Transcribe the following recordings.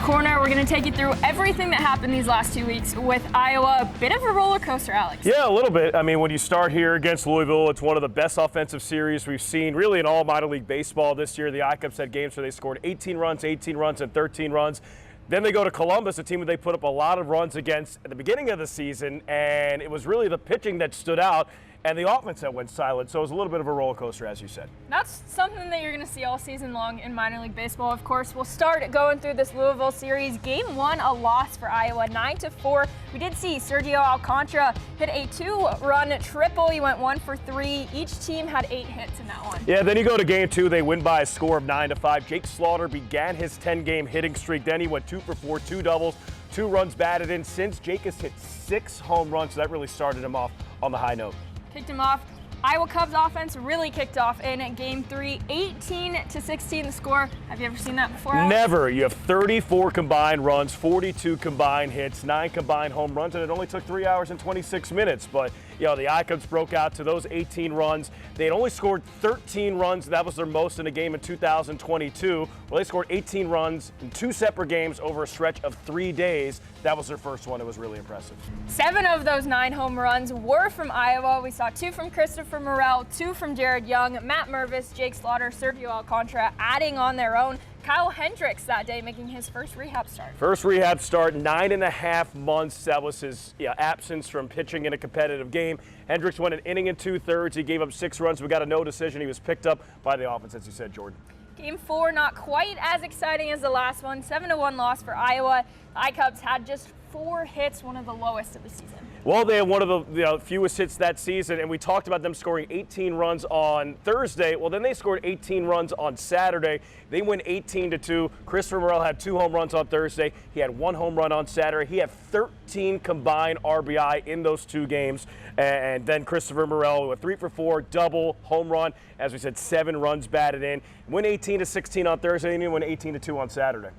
Corner. We're going to take you through everything that happened these last 2 weeks with Iowa. A bit of a roller coaster, Alex. Yeah, a little bit. I mean, when you start here against Louisville, it's one of the best offensive series we've seen really in all minor league baseball this year. The I-Cubs had games where they scored 18 runs, and 13 runs. Then they go to Columbus, a team that they put up a lot of runs against at the beginning of the season, and it was really the pitching that stood out and the offense that went silent. So it was a little bit of a roller coaster, as you said. That's something that you're going to see all season long in minor league baseball. Of course, we'll start going through this Louisville series. Game 1, a loss for Iowa, 9-4. We did see Sergio Alcantara hit a 2-run triple. He went 1 for 3. Each team had 8 hits in that one. Yeah, then you go to Game 2. They win by a score of 9-5. Jake Slaughter began his 10-game hitting streak. Then he went 2 for 4, 2 doubles, 2 runs batted in. Since Jake has hit 6 home runs, so that really started him off on the high note. Kicked him off. Iowa Cubs offense really kicked off in Game 3, 18-16 the score. Have you ever seen that before, Alex? Never. You have 34 combined runs, 42 combined hits, 9 combined home runs, and it only took 3 hours and 26 minutes. But, you know, the I-Cubs broke out to those 18 runs. They had only scored 13 runs. That was their most in a game in 2022. Well, they scored 18 runs in 2 separate games over a stretch of 3 days. That was their first one. It was really impressive. 7 of those 9 home runs were from Iowa. We saw 2 from Christopher Morel, 2 from Jared Young, Matt Mervis, Jake Slaughter, Sergio Alcantara adding on their own. Kyle Hendricks that day making his first rehab start. First rehab start, 9.5 months. That was his absence from pitching in a competitive game. Hendricks went an inning and 2/3. He gave up 6 runs. We got a no decision. He was picked up by the offense, as you said, Jordan. Game 4, not quite as exciting as the last one. 7-1 loss for Iowa. The I-Cubs had just 4 hits, one of the lowest of the season. Well, they had one of the fewest hits that season, and we talked about them scoring 18 runs on Thursday. Well, then they scored 18 runs on Saturday. They win 18-2. Christopher Morel had 2 home runs on Thursday. He had 1 home run on Saturday. He had 13 combined RBI in those 2 games. And then Christopher Morel with 3 for 4, double, home run. As we said, 7 runs batted in. Win 18-16 on Thursday, and he win 18-2 on Saturday.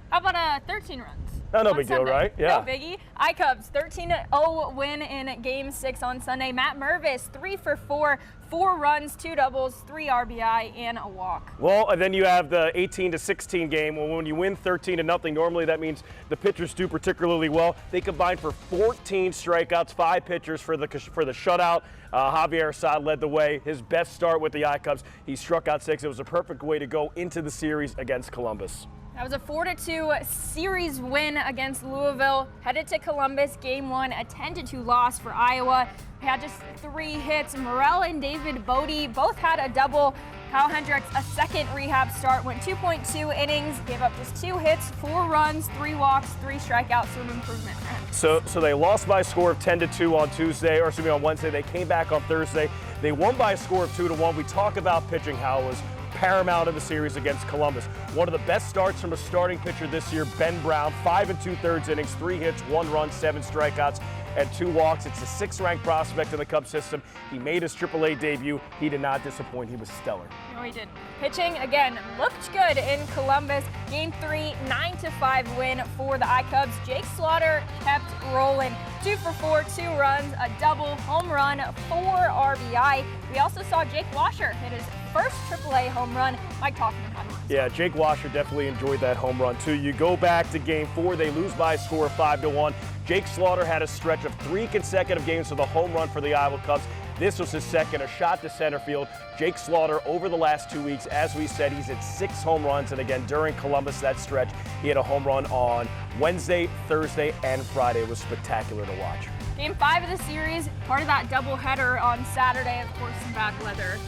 How about 13 runs? No big deal, right? Yeah. No biggie. I-Cubs 13-0 win in Game 6 on Sunday. Matt Mervis 3 for 4, 4 runs, 2 doubles, 3 RBI, and a walk. Well, and then you have the 18-16 game. Well, when you win 13-0, normally that means the pitchers do particularly well. They combined for 14 strikeouts, 5 pitchers for the shutout. Javier Assad led the way. His best start with the I-Cubs. He struck out 6. It was a perfect way to go into the series against Columbus. That was a 4-2 series win against Louisville. Headed to Columbus, Game 1, a 10-2 loss for Iowa. They had just 3 hits. Morel and David Bodie both had a double. Kyle Hendricks, a second rehab start, went 2.2 innings, gave up just 2 hits, 4 runs, 3 walks, 3 strikeouts, some improvement for him. So they lost by a score of 10-2 on Wednesday. They came back on Thursday. They won by a score of 2-1. We talk about pitching, how it was paramount in the series against Columbus. One of the best starts from a starting pitcher this year, Ben Brown, 5 2/3 innings, 3 hits, 1 run, 7 strikeouts, and 2 walks. It's the 6th-ranked prospect in the Cubs system. He made his AAA debut. He did not disappoint. He was stellar. No, he did. Pitching, again, looked good in Columbus. Game 3, 9-5 win for the I-Cubs. Jake Slaughter kept rolling. 2 for 4, 2 runs, a double, home run, 4 RBI. We also saw Jake Washer hit his first AAA home run. Mike Hoffman had one. Yeah, Jake Washer definitely enjoyed that home run, too. You go back to Game 4, they lose by a score of 5-1. Jake Slaughter had a stretch of 3 consecutive games with a home run for the Iowa Cubs. This was his second, a shot to center field. Jake Slaughter, over the last 2 weeks, as we said, he's hit 6 home runs. And again, during Columbus, that stretch, he had a home run on Wednesday, Thursday, and Friday. It was spectacular to watch. Game 5 of the series, part of that doubleheader on Saturday. Of course, some bad weather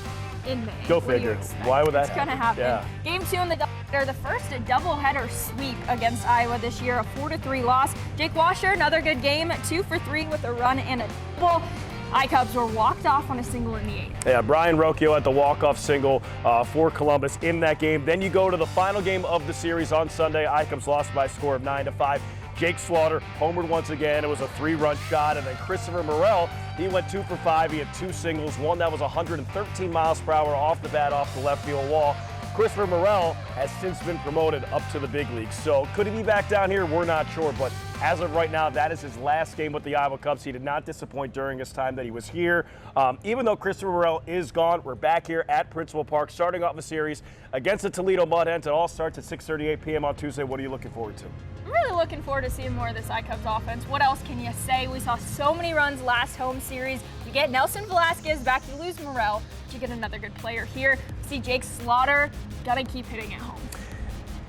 in May. Go figure. Why would that happen? It's going to happen. Yeah. Game 2 in the doubleheader, the first doubleheader sweep against Iowa this year, a 4-3 loss. Jake Washer, another good game, 2 for 3 with a run and a double. I-Cubs were walked off on a single in the 8th. Yeah, Brian Rocchio at the walk-off single for Columbus in that game. Then you go to the final game of the series on Sunday. I-Cubs lost by a score of 9-5. Jake Slaughter homered once again. It was a 3-run shot. And then Christopher Morel, he went 2 for 5. He had 2 singles. One that was 113 miles per hour off the bat, off the left field wall. Christopher Morel has since been promoted up to the big leagues. So could he be back down here? We're not sure. But as of right now, that is his last game with the Iowa Cubs. He did not disappoint during his time that he was here. Even though Christopher Morel is gone, we're back here at Principal Park starting off the series against the Toledo MudHens. It all starts at 6:38 p.m. on Tuesday. What are you looking forward to? I'm really looking forward to seeing more of this iCubs offense. What else can you say? We saw so many runs last home series. You get Nelson Velasquez back, you lose Morel, but you get another good player here. See Jake Slaughter, gotta keep hitting at home.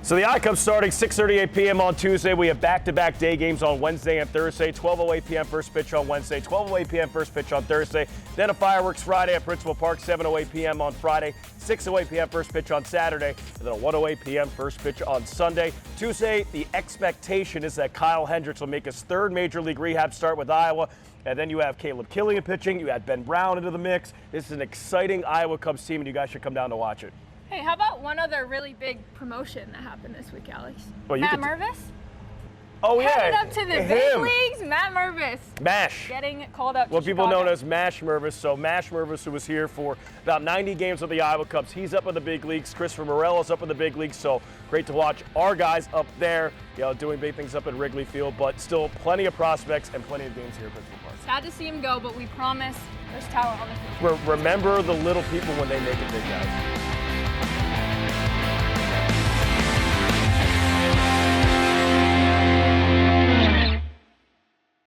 So the iCubs starting 6:38 p.m. on Tuesday. We have back-to-back day games on Wednesday and Thursday. 12:08 p.m. first pitch on Wednesday, 12:08 p.m. first pitch on Thursday. Then a fireworks Friday at Principal Park, 7:08 p.m. on Friday, 6:08 p.m. first pitch on Saturday, and then a 1:08 p.m. first pitch on Sunday. Tuesday, the expectation is that Kyle Hendricks will make his third Major League rehab start with Iowa. And then you have Caleb Killian pitching. You add Ben Brown into the mix. This is an exciting Iowa Cubs team, and you guys should come down to watch it. Hey, how about one other really big promotion that happened this week, Alex? Well, Matt Mervis? Oh, yeah. Headed up to the big leagues, Matt Mervis. MASH. Getting called up to What people Chicago. know as MASH Mervis. So MASH Mervis, who was here for about 90 games with the Iowa Cubs, he's up in the big leagues. Christopher Morel is up in the big leagues. So great to watch our guys up there, doing big things up at Wrigley Field. But still plenty of prospects and plenty of games here at Principal Park. Sad to see him go, but we promise there's talent on the field. Remember the little people when they make it big, guys.